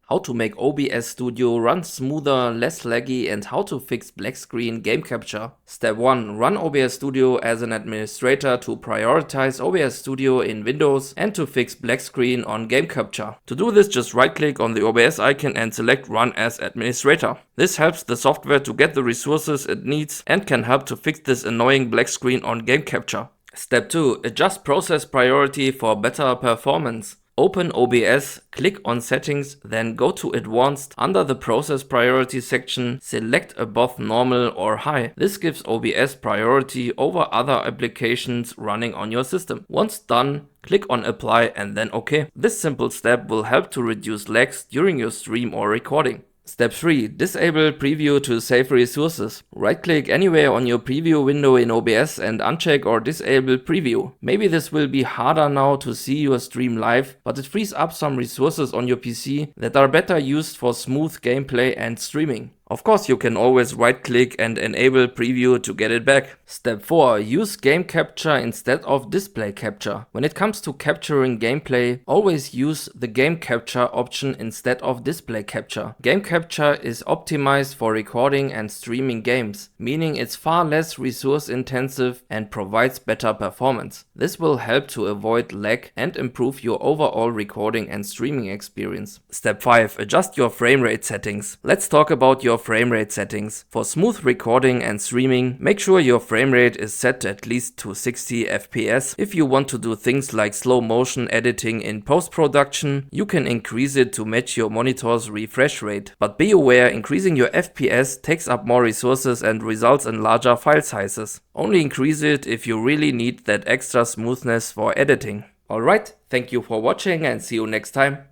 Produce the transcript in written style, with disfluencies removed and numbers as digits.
how to make OBS Studio run smoother, less laggy, and how to fix black screen game capture. Step 1. Run OBS Studio as an administrator to prioritize OBS Studio in Windows and to fix black screen on game capture. To do this, just right click on the OBS icon and select Run as Administrator. This helps the software to get the resources it needs and can help to fix this annoying black screen on game capture. Step 2. Adjust process priority for better performance. Open OBS, click on Settings, then go to Advanced. Under the Process Priority section, select above Normal or High. This gives OBS priority over other applications running on your system. Once done, click on Apply and then OK. This simple step will help to reduce lags during your stream or recording. Step 3. Disable Preview to save resources. Right-click anywhere on your preview window in OBS and uncheck or disable Preview. Maybe this will be harder now to see your stream live, but it frees up some resources on your PC that are better used for smooth gameplay and streaming. Of course, you can always right-click and enable preview to get it back. Step 4. Use game capture instead of display capture. When it comes to capturing gameplay, always use the game capture option instead of display capture. Game capture is optimized for recording and streaming games, meaning it's far less resource intensive and provides better performance. This will help to avoid lag and improve your overall recording and streaming experience. Step 5. Adjust your frame rate settings. Let's talk about your frame rate settings. For smooth recording and streaming, make sure your frame rate is set at least to 60 FPS. If you want to do things like slow motion editing in post-production, you can increase it to match your monitor's refresh rate. But be aware, increasing your FPS takes up more resources and results in larger file sizes. Only increase it if you really need that extra smoothness for editing. Alright, thank you for watching and see you next time.